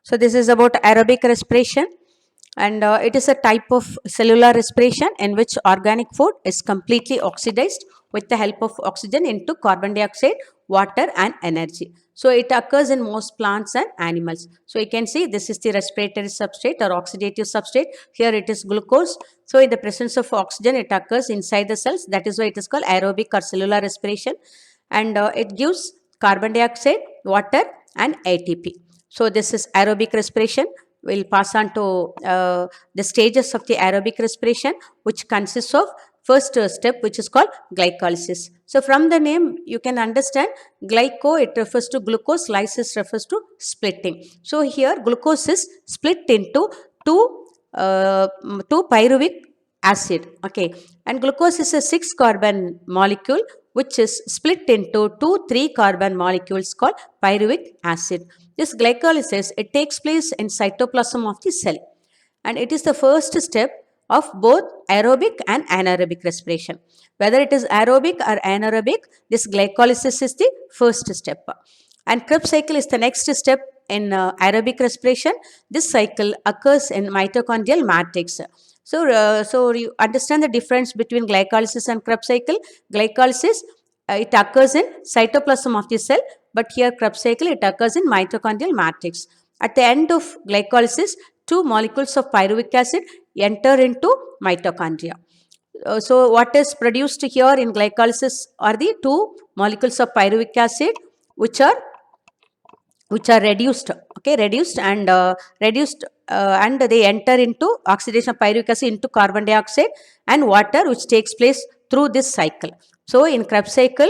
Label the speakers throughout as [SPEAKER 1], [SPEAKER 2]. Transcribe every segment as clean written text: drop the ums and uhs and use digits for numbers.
[SPEAKER 1] So this is about aerobic respiration, and it is a type of cellular respiration in which organic food is completely oxidized with the help of oxygen into carbon dioxide, water and energy. So it occurs in most plants and animals. So you can see this is the respiratory substrate or oxidative substrate. Here it is glucose. So in the presence of oxygen, it occurs inside the cells. That is why it is called aerobic or cellular respiration, and it gives carbon dioxide, water and ATP. So this is aerobic respiration. We'll pass on to the stages of the aerobic respiration, which consists of first step, which is called glycolysis. So from the name you can understand glyco, it refers to glucose, lysis refers to splitting. So here glucose is split into two pyruvic acid, okay, and glucose is a 6 carbon molecule which is split into 2 3 carbon molecules called pyruvic acid. This glycolysis, it takes place in cytoplasm of the cell, and it is the first step of both aerobic and anaerobic respiration. Whether it is aerobic or anaerobic, this glycolysis is the first step. And Krebs cycle is the next step in aerobic respiration. This cycle occurs in mitochondrial matrix. So you understand the difference between glycolysis and Krebs cycle. Glycolysis, it occurs in cytoplasm of the cell, but here Krebs cycle, it occurs in mitochondrial matrix. At the end of glycolysis, 2 molecules of pyruvic acid enter into mitochondria. So what is produced here in glycolysis are the 2 molecules of pyruvic acid which are reduced, okay, reduced and they enter into oxidation of pyruvic acid into carbon dioxide and water, which takes place through this cycle. So in Krebs cycle,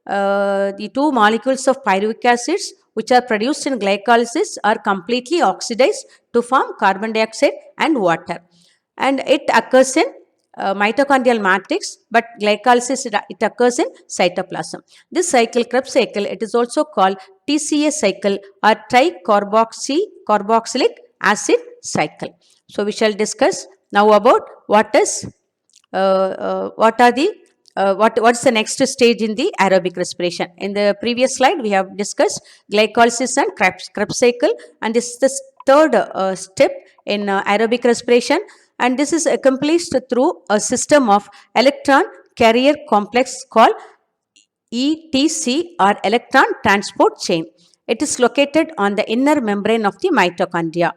[SPEAKER 1] the 2 molecules of pyruvic acids which are produced in glycolysis are completely oxidized to form carbon dioxide and water, and it occurs in mitochondrial matrix, but glycolysis, it occurs in cytoplasm. This cycle, Krebs cycle, it is also called TCA cycle or tricarboxylic acid cycle. So we shall discuss now about what is what is the next stage in the aerobic respiration. In the previous slide, we have discussed glycolysis and Krebs cycle, and this is the third step in aerobic respiration, and this is accomplished through a system of electron carrier complex called ETC or electron transport chain. It is located on the inner membrane of the mitochondria.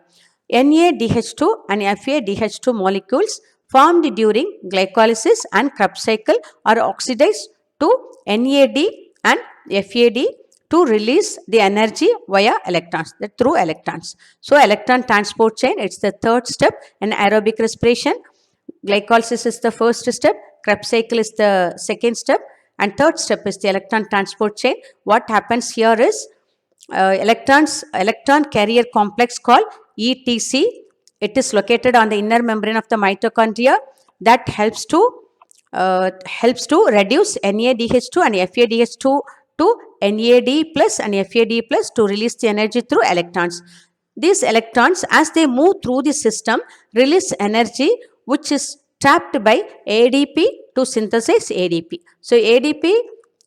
[SPEAKER 1] NADH2 and FADH2 molecules formed during glycolysis and Krebs cycle are oxidized to NAD and FAD to release the energy via electrons, through electrons. So electron transport chain, it's the third step in aerobic respiration. Glycolysis is the first step, Krebs cycle is the second step, and third step is the electron transport chain. What happens here is electron carrier complex called ETC. It is located on the inner membrane of the mitochondria that helps to reduce NADH2 and FADH2 to NAD plus and FAD plus to release the energy through electrons. These electrons, as they move through the system, release energy which is trapped by ADP to synthesize ADP. So ADP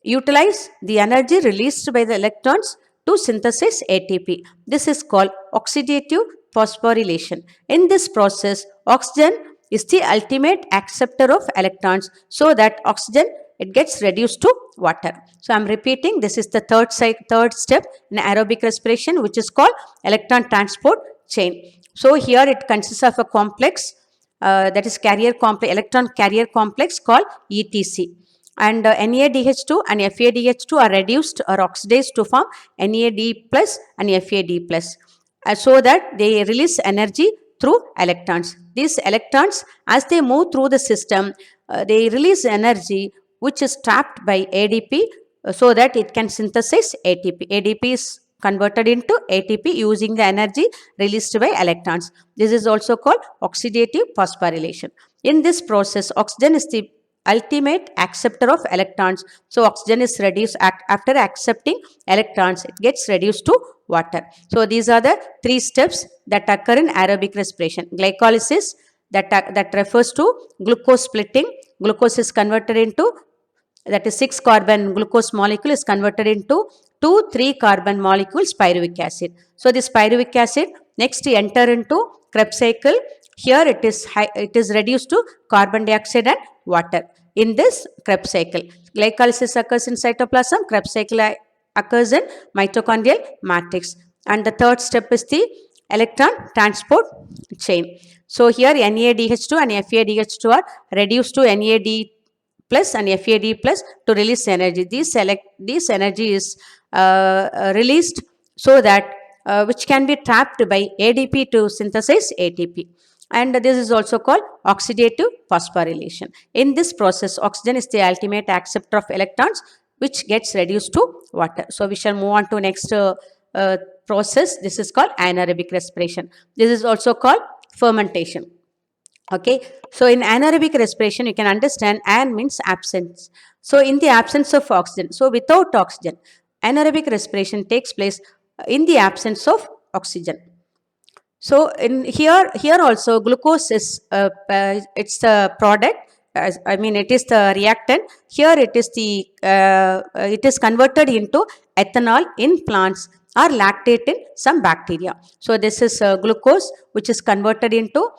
[SPEAKER 1] utilize the energy released by the electrons to synthesize ATP. This is called oxidative phosphorylation. In this process, oxygen is the ultimate acceptor of electrons, so that oxygen, it gets reduced to water. So I am repeating, this is the third step in aerobic respiration, which is called electron transport chain. So here it consists of a complex that is electron carrier complex called ETC. And NADH2 and FADH2 are reduced or oxidized to form NAD plus and FAD plus, so that they release energy through electrons. These electrons, as they move through the system, they release energy which is trapped by ADP, so that it can synthesize ATP. ADP is converted into ATP using the energy released by electrons. This is also called oxidative phosphorylation. In this process, oxygen is the ultimate acceptor of electrons. So oxygen is reduced after accepting electrons, it gets reduced to water. So these are the 3 steps that occur in aerobic respiration. Glycolysis, that refers to glucose splitting. Glucose is converted into, that is 6 carbon glucose molecule is converted into 2 3 carbon molecules pyruvic acid. So this pyruvic acid, Next, enter into Krebs cycle. Here it is reduced to carbon dioxide and water. In this Krebs cycle, glycolysis occurs in cytoplasm, Krebs cycle occurs in mitochondrial matrix. And the third step is the electron transport chain. So here NADH2 and FADH2 are reduced to NAD plus and FAD plus to release energy. This energy is released so that which can be trapped by ADP to synthesize ATP. And this is also called oxidative phosphorylation. In this process, oxygen is the ultimate acceptor of electrons, which gets reduced to water. So we shall move on to next process. This is called anaerobic respiration. This is also called fermentation. Okay, so in anaerobic respiration, you can understand an means absence. So in the absence of oxygen, so without oxygen, anaerobic respiration takes place in the absence of oxygen. So in here also glucose is it's the product. I mean, it is the reactant. Here it is the it is converted into ethanol in plants or lactate in some bacteria. So this is glucose, which is converted into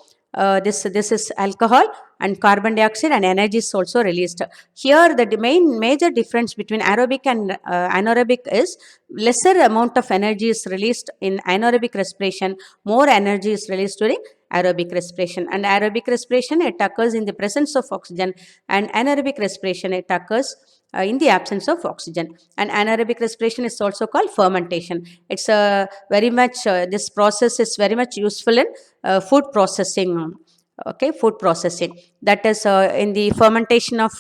[SPEAKER 1] this is alcohol and carbon dioxide, and energy is also released. Here the main major difference between aerobic and anaerobic is lesser amount of energy is released in anaerobic respiration, more energy is released during aerobic respiration. And aerobic respiration, it occurs in the presence of oxygen, and anaerobic respiration, it occurs in the absence of oxygen. And anaerobic respiration is also called fermentation. It's very much this process is very much useful in food processing. Okay, food processing, that is in the fermentation of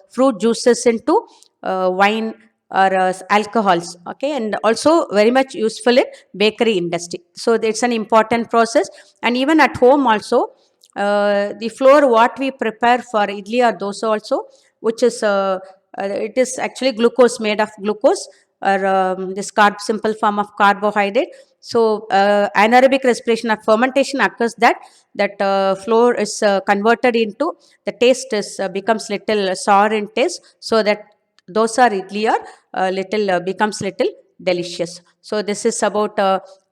[SPEAKER 1] fruit juices into wine or alcohols. Okay, and also very much useful in bakery industry. So it's an important process. And even at home also, the flour what we prepare for idli or dosa also, which is it is actually glucose, made of glucose, or this simple form of carbohydrate. So anaerobic respiration or fermentation occurs that flour is converted into, the taste is becomes little sour in taste, so that dosa or idli are little becomes little delicious. So this is about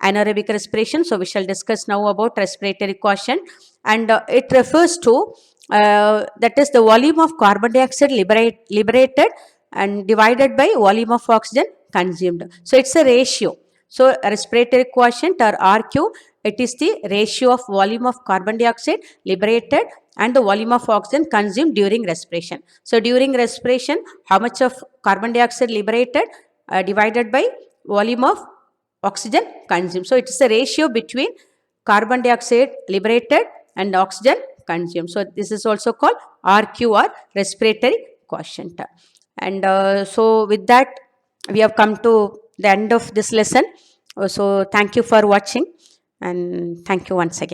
[SPEAKER 1] anaerobic respiration. So we shall discuss now about respiratory quotient, and it refers to that is the volume of carbon dioxide liberated and divided by volume of oxygen consumed. So it's a ratio. So respiratory quotient or RQ, it is the ratio of volume of carbon dioxide liberated and the volume of oxygen consumed during respiration. So during respiration, how much of carbon dioxide liberated divided by volume of oxygen consumed. So it is a ratio between carbon dioxide liberated and oxygen consumed. So this is also called RQ or respiratory quotient. And so with that, we have come to the end of this lesson. So thank you for watching, and thank you once again.